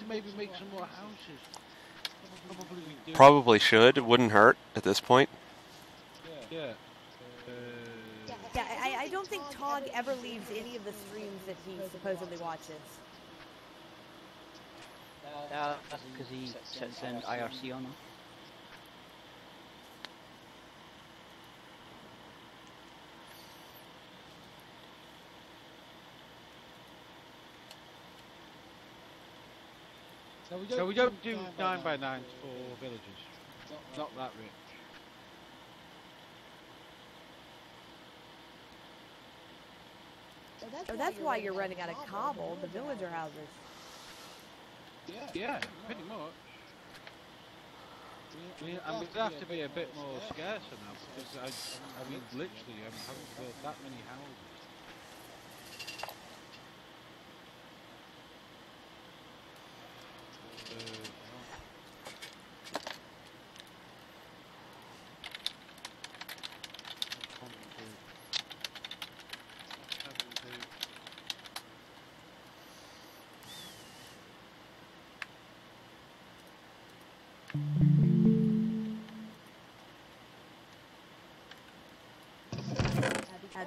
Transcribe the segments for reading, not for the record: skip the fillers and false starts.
to maybe make some more houses. Probably we do. Probably should. It wouldn't hurt at this point. Yeah. Yeah, I don't think Tog ever leaves any of the streams that he supposedly watches. That's because he sets an IRC on them. So we don't do 9x9s for villages. Not that rich. So that's why you're running out of cobble, the villager houses. Yeah, pretty much. I mean, I'm going to have to be a bit more scarce now, because I mean, literally, I'm having to build that many houses.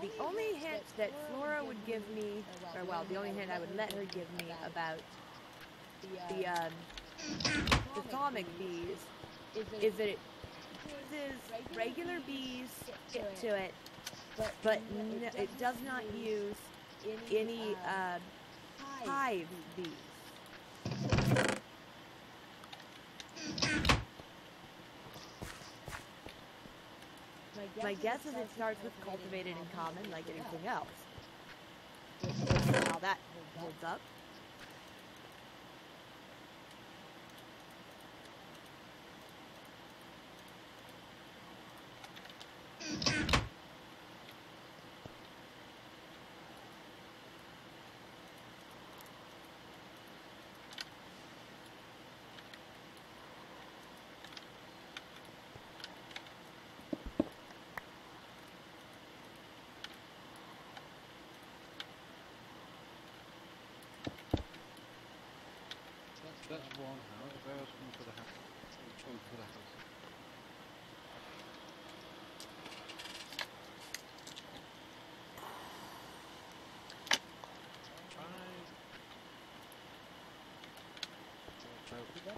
The only hint that Flora would give me, or well, the only hint I would let her give me about the atomic bees is that it uses regular bees to it, but it does not use any hive bees. My guess is it starts with cultivated in common, like anything else. How that holds up. That's one house. Where else can we put a house?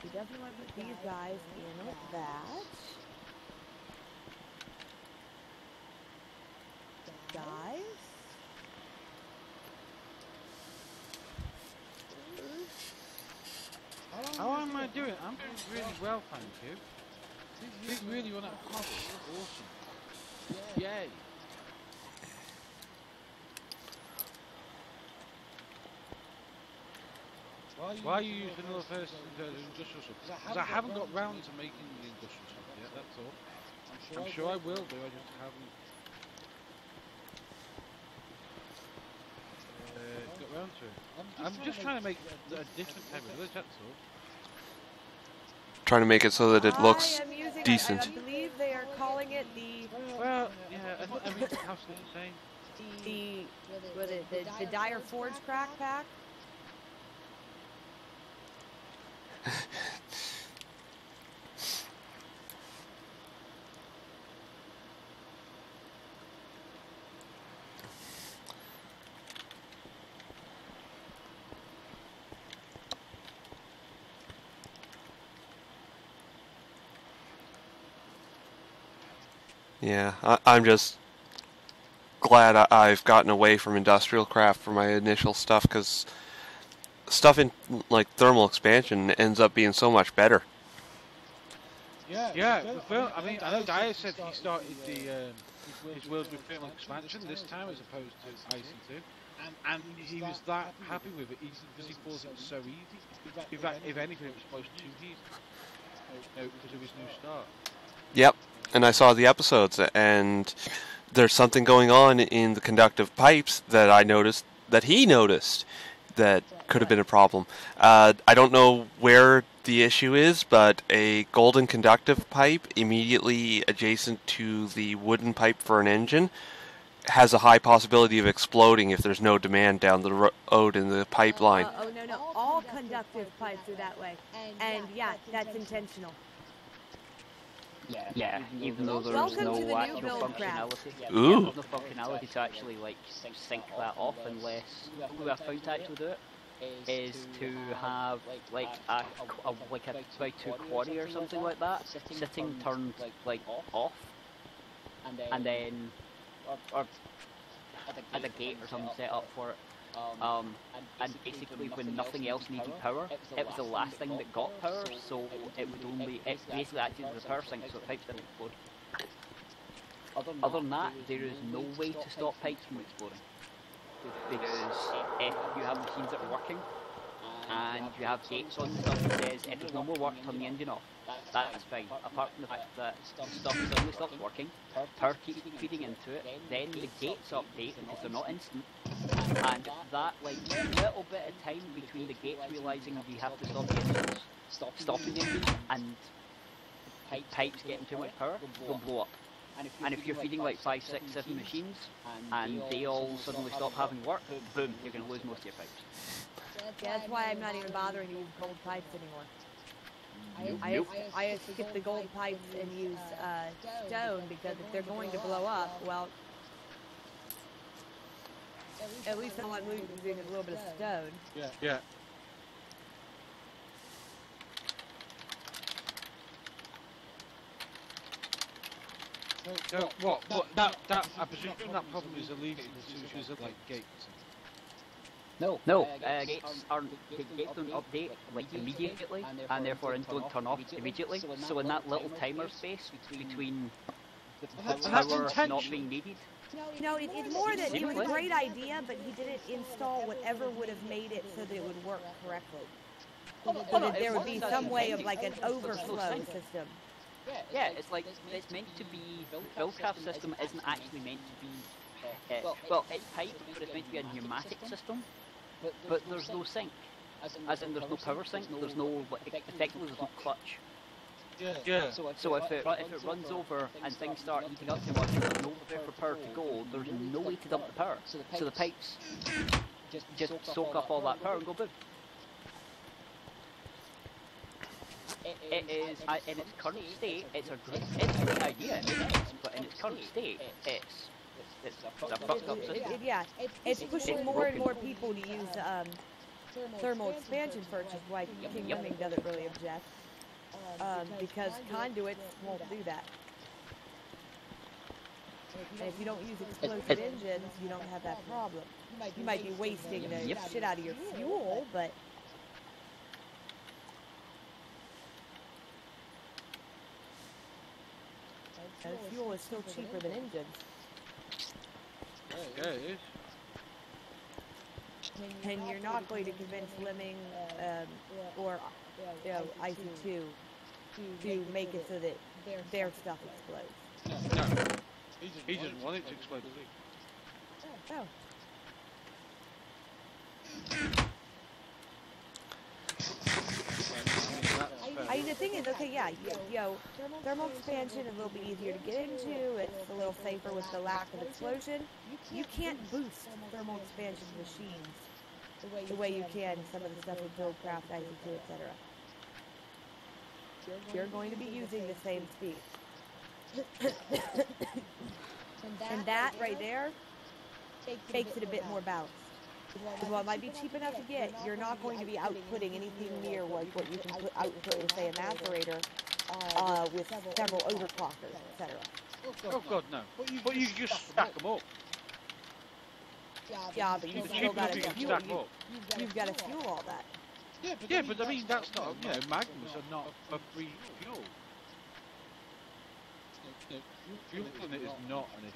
We definitely want to put these guys in with that. Guys. How am I doing? I'm doing really well, thank you. Did really run out of cobble. Awesome. Yay. Why are you using another person to do industrial stuff? Because I haven't got round to making the industrial stuff yet, that's all. I'm sure I will do, I just haven't got round to it. I'm just trying to make a different type of village, that's all. Trying to make it so that it looks decent. I believe they are calling it the... Well, yeah, I mean, how's it saying? The Dire Forge Crack Pack? Yeah, I'm just glad I've gotten away from industrial craft for my initial stuff, because stuff in like thermal expansion ends up being so much better. Yeah, well, I mean, I know Dyer said he started his world with thermal expansion this time as opposed to IC2, and he was that happy with it because he thought it was so easy. In fact, if anything, it was supposed to be easy because of his new start. Yep, and I saw the episodes, and there's something going on in the conductive pipes that I noticed, that he noticed, that could have been a problem. I don't know where the issue is, but a golden conductive pipe immediately adjacent to the wooden pipe for an engine has a high possibility of exploding if there's no demand down the road in the pipeline. Oh, no. All conductive pipes are that way. And yeah, that's intentional. Yeah, even though there's Welcome to no the new actual build craft. functionality. Ooh. Yeah, there's no functionality to actually like sync that off unless the way I found to actually do it is to have like a about quarry or something like that sitting turned like off, and then or at a gate or something set up for it. And basically when nothing else needed power, it was the last thing that got power, so it basically acted as a power sink, so the pipes didn't explode. Other than that, there is no way to stop pipes from exploding. Because if you have machines that are working, and you have gates on the stuff that says if there's no more work, turn the engine off. That's fine. Apart from the fact that stuff suddenly stops working, power keeps feeding into it, then the gates update because they're not instant, and that like little bit of time between the gates realising we have to stop the engines, stopping the engines, and pipes getting too much power, they'll blow up. And if you're feeding like 5, 6, 7 machines, and they all suddenly stop having work, boom, you're going to lose most of your pipes. Yeah, that's why I'm not even bothering to use gold pipes anymore. I just skip the gold pipes and use stone, because if they're going to blow up, well, at least all I'm using is a little bit of stone. Yeah. So what? That I presume that problem is alleviated to issues of like gates. No, gates don't update like immediately, and therefore don't turn off immediately. So in that little timer space between the power not being needed. No, it's more that it was a great idea, but he didn't install whatever would have made it so that it would work correctly. So that there would be some way of like an overflow system. Yeah, it's like it's meant to be. The Buildcraft system isn't actually meant to be. Well, it's piped, but it's meant to be a pneumatic system. But there's no sink. As in, there's no power sink. There's no effectively there's no clutch. Yeah. So if it runs over and things start heating up too much, and there's nowhere for power to go, there's no way to dump the power. So the pipes just soak up all that power and go boom. It is in its current state. It's a great idea, but in its current state, it's a fucked up system. It's pushing more and more people to use thermal expansion first, which is why King Living doesn't really object, because conduits won't do that. And if you don't use explosive engines, you don't have that problem. You might be wasting the shit out of your fuel, but fuel is still cheaper than engines. Yeah, it is. And you're not going to convince Lemming or IC2 to make it so that their stuff explodes. No, he doesn't want it to explode. Oh. The thing is, okay, yeah, thermal expansion is a little bit easier to get into. It's a little safer with the lack of explosion. You can't boost thermal expansion machines the way you can some of the stuff with Buildcraft, IC2, etc. You're going to be using the same speed. And that right there makes it a bit more balanced. While it might be cheap enough to get, you're not going to be outputting anything near like what you can output with, say, a macerator with several overclockers, etc. Oh God, no! But you just stack them up. Yeah, but you've still got to fuel. You've got to fuel all that. Yeah, but I mean that's not. Magnums are not a free fuel. Fueling it is not an issue.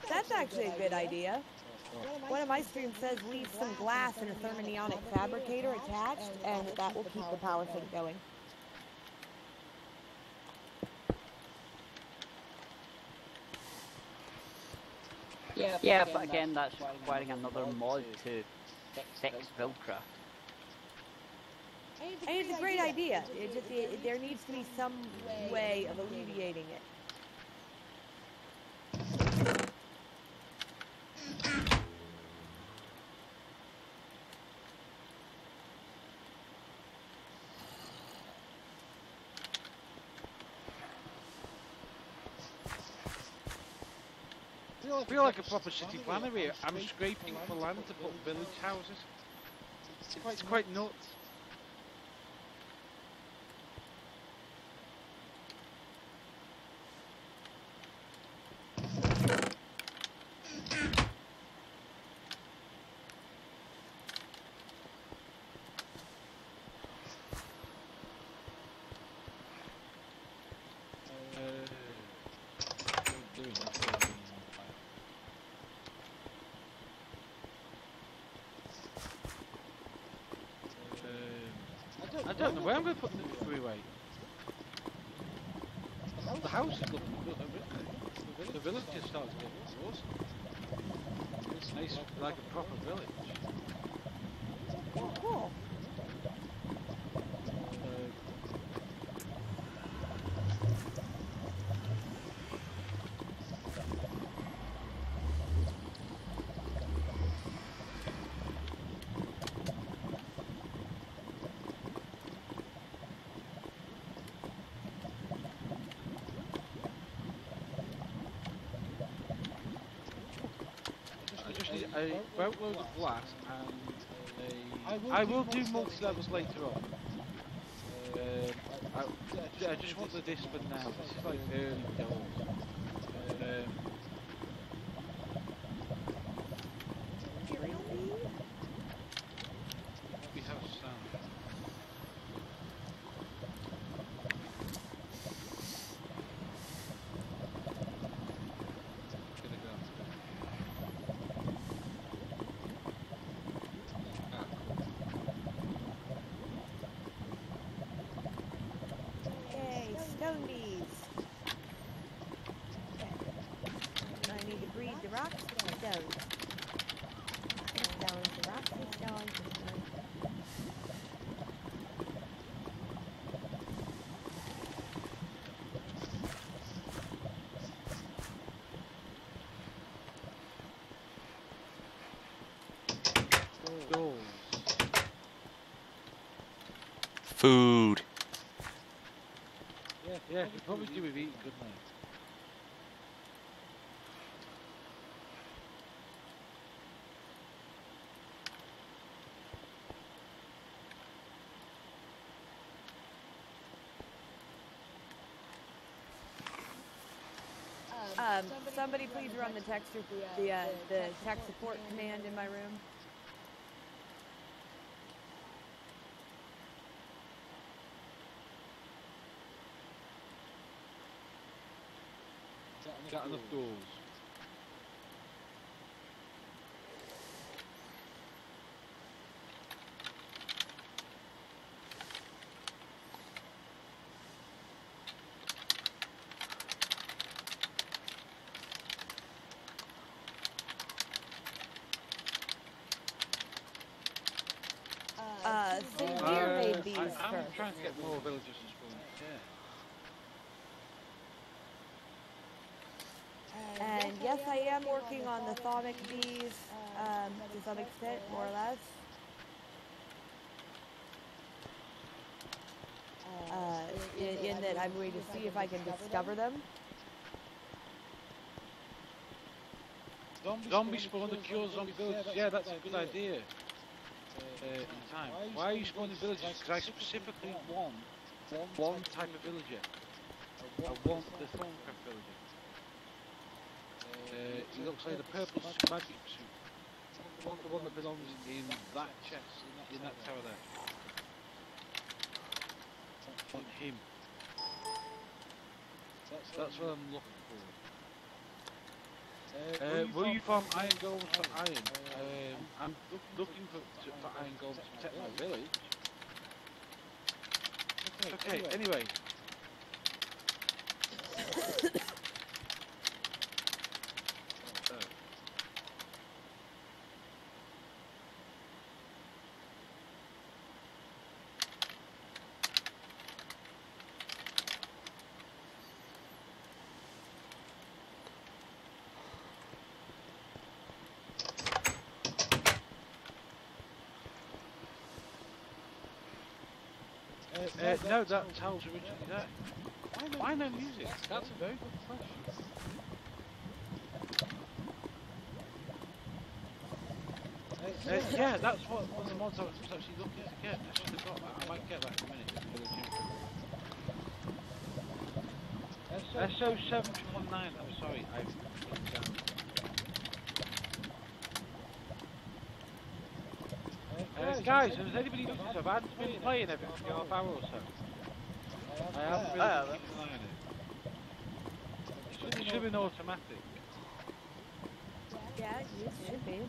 That's actually a good idea. One of my streams says leave some glass in a thermonionic fabricator attached, and that will keep the power sync going. Yeah, but again, that's requiring another mod to fix Vilcraft. And it's a great idea. There needs to be some way of alleviating it. I feel like a proper city planner here. I'm scraping for land to put village houses. It's quite nuts. I don't know where I'm going to put the freeway. The house is looking good, the village is starting to look awesome. It's nice, like a proper village. Oh, cool. A boatload of glass and I will do multi-levels later on. I just want this for now. This is like early doors. We have some. Stone bees. Okay. I need to breed the rocks and stones. Stones, the rocks and stones, and stones. Food. Yeah, you probably do with eating, couldn't I? Somebody please run the tech support command in my room. Got enough doors. Deer made these I'm first. trying to get more villagers to spawn. Yeah. And yes, I am working on the sonic bees to some extent, more or less. In that I'm going to see if I can discover them. Zombie spawn to cure zombie villages. Yeah, that's a good idea. In time. Why are you spawning villages? Because I specifically want one type of villager. I want the Thorncraft villager. It looks like the purple magic suit. I want the one that belongs in that chest, in that tower there. I want him. That's what I'm looking for. Will you farm iron golems for iron? I'm looking for iron golems to protect my village. Okay, anyway. No, that tells originally there. Why no music? That's a very good question. Yeah, that's what one of the mods I was actually looking to get. I should have got that. I might get that in a minute. SO 719. I'm sorry, I've put it down. Guys, has anybody noticed I've had been playing every half hour or so? I haven't really been keeping an eye on it. It should have been automatic. Yeah, it should be.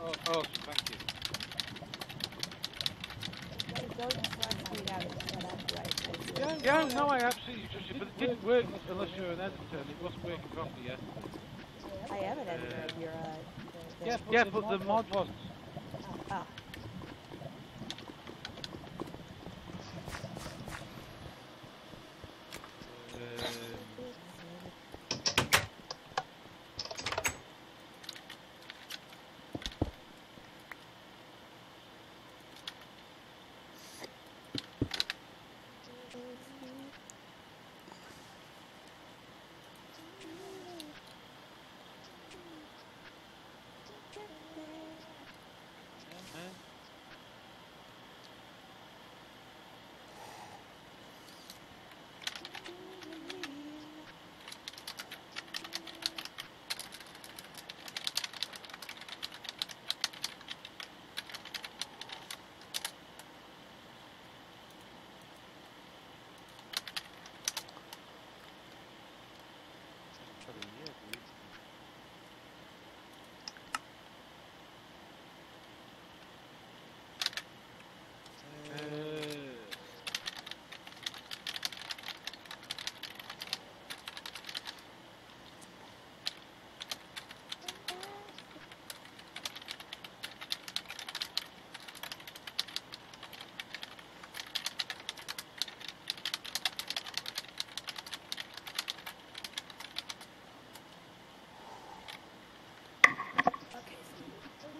Oh, thank you. Yeah, no, I absolutely trust you, but it didn't work unless you're an editor, and it wasn't working properly yet. I am an editor of your, Yeah, but the mod wasn't. Ah.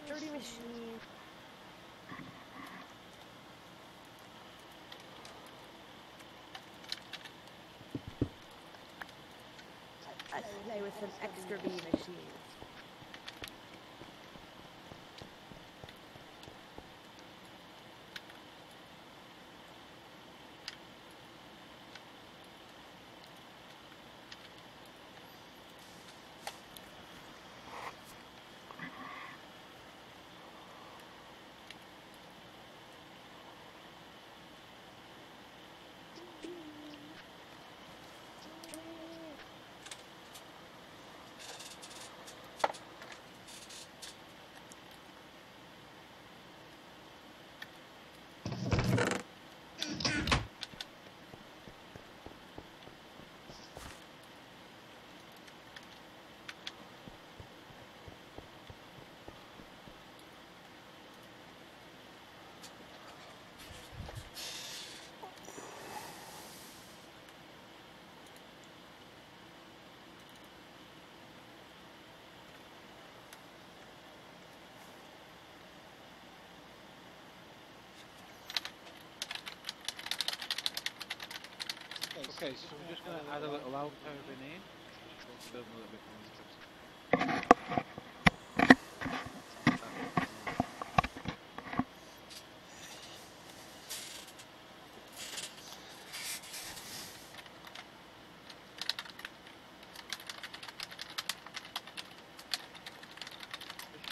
Dirty machine. Let's play with some extra V machines. Okay, so we're just going to add a little alto in here. Just build a little bit more interesting.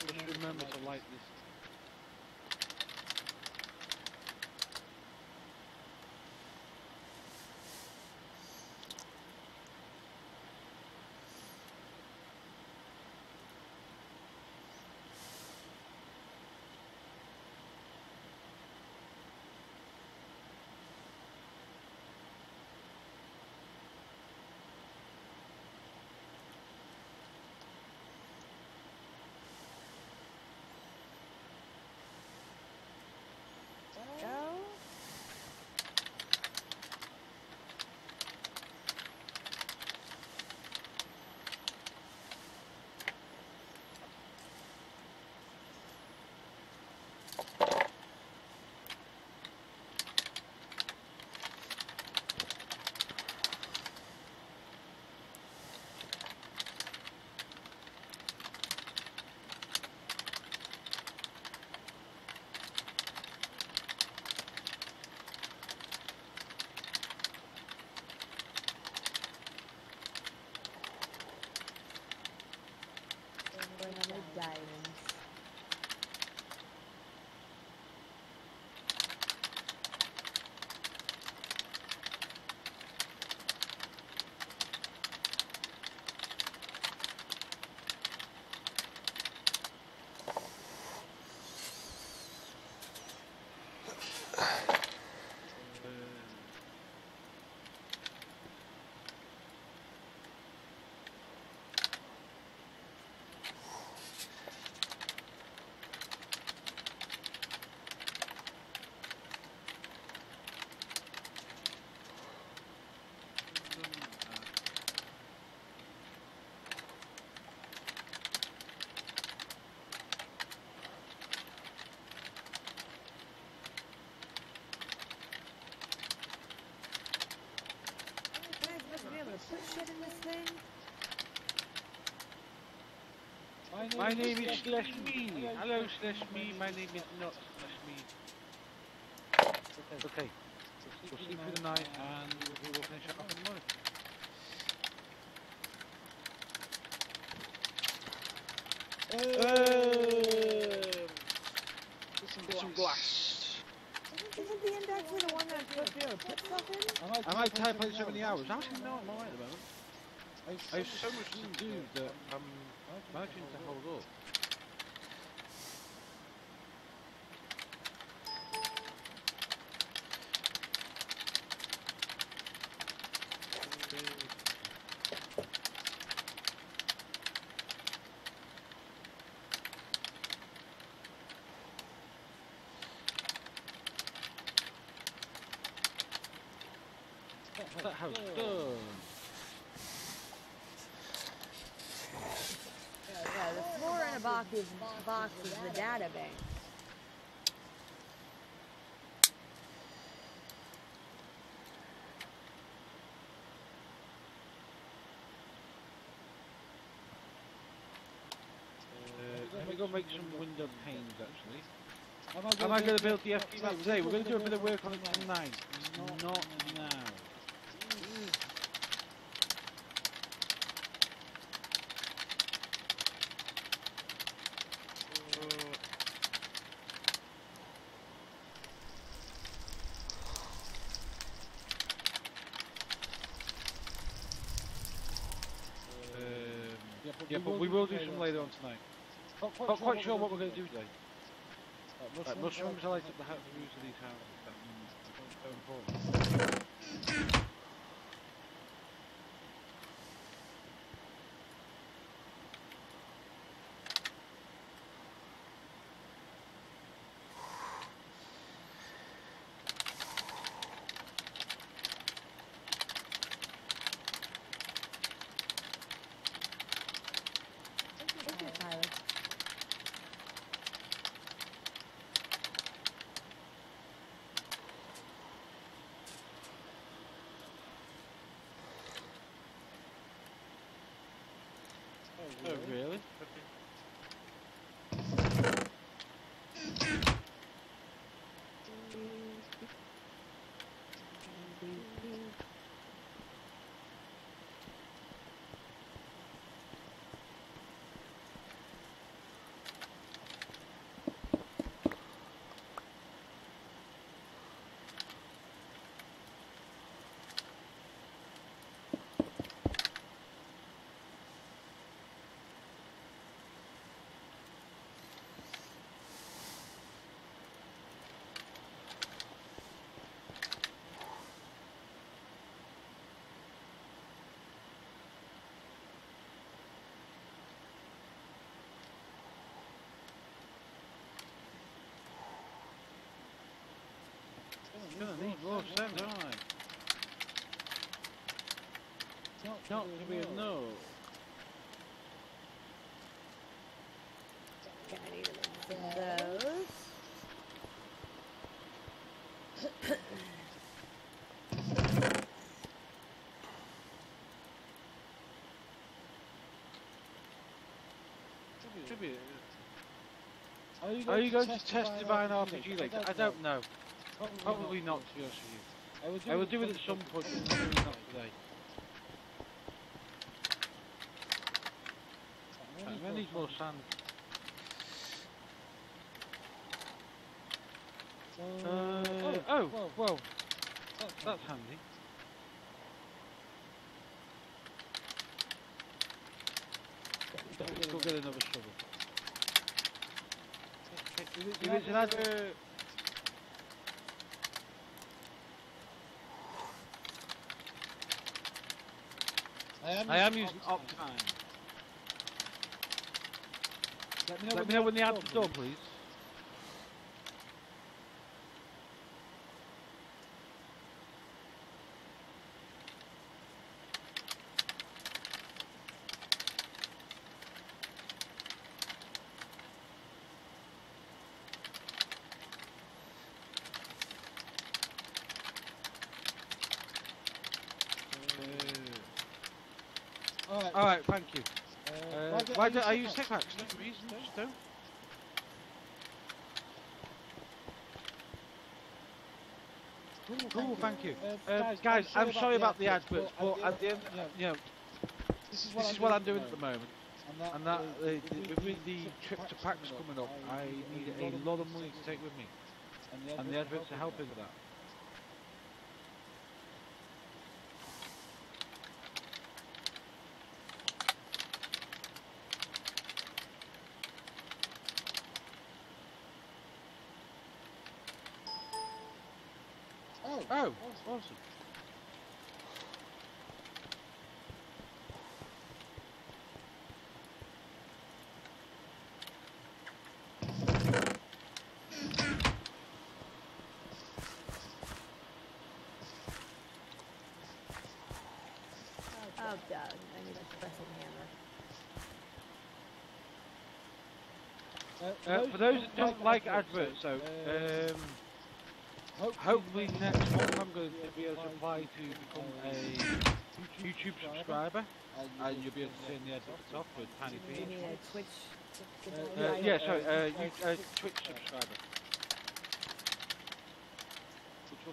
Just remember to light this. thing? My name is Slash Me. Hello, Slash Me. My name is not Slash Me. Okay. We'll sleep through the night and we'll finish up in the morning. Some glass. Isn't the index the one that's supposed to be able to put stuff in? I might type out so many hours. Actually, no, I'm alright at the moment. I have so much to do that I'm managing to hold up. That house done. Yeah, the floor in a box is the data bank. Let me go make some window panes actually. Am I going to build the FP map today? We're going to do a bit of work on it tonight. Not now. Yeah, but we will do some later on tonight. Not quite sure what we're going to do today. Mushrooms are like the views of these houses. That's so important. Oh, really? I'm gonna need more sand, aren't I? It's not gonna be a no. Okay, I need to make those. Are you going to test Divine RPG later? I don't know. Probably not, to be honest with you. I will do it at some point, but probably not today. I'm going to need more sand. Oh, well, that's handy. Let's go get another shovel. If it's another... I am using Optime. Let me know when the ad's done, please. Right, thank you. Why don't I use tech packs? No reason, just don't. Cool, thank you. Guys, I'm sorry about the adverts, but at the end, you know, this is what I'm doing at the moment. And that, with the trip to PAX coming up, I need a lot of money to take with me. And the adverts are helping with that. Oh, awesome. Oh, duh. I need a pressing hammer. For those that don't like adverts, though, hopefully next month I'm going to be able to apply to become a YouTube subscriber, and you'll be able to turn the adverts off for a tiny You fee. mean a Twitch? Yeah, sorry, Twitch subscriber,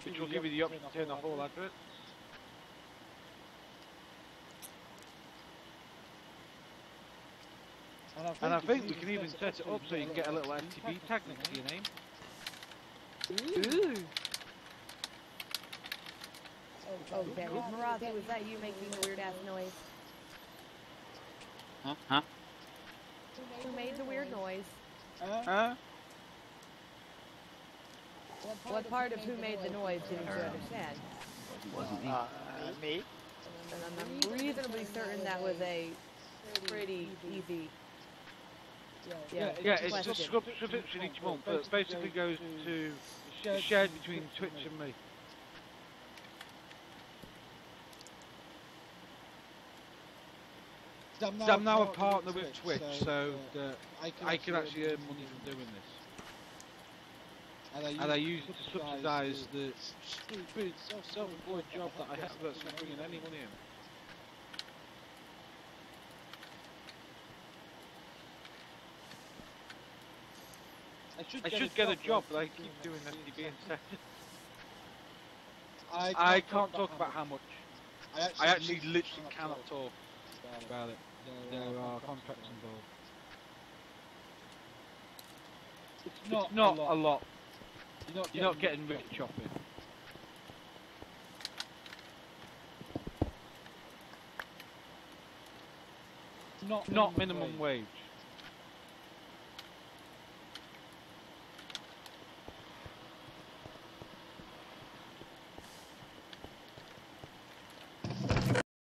which will give you the option to turn off all adverts. And I think we can even set it up so you can get a little FTP tag next to your name. Ooh. Oh, damn it. Marathi, was that you making the weird ass noise? Huh? Who made the weird noise? What part of who made the noise didn't you understand? Wasn't me. Me? And I'm reasonably certain that was a pretty easy. Yeah, it's just subscription each month, but it basically goes to shared between Twitch and me. I'm now a partner with Twitch, so that I can actually earn money from doing this. And I use it to subsidise the stupid self-employed job that I have that's not bringing any money in. I should get a job, but I keep doing SDB instead. I can't talk about how much. I actually literally cannot talk about it. There are contracts involved. It's not a lot. You're not getting rich off it. Not minimum wage.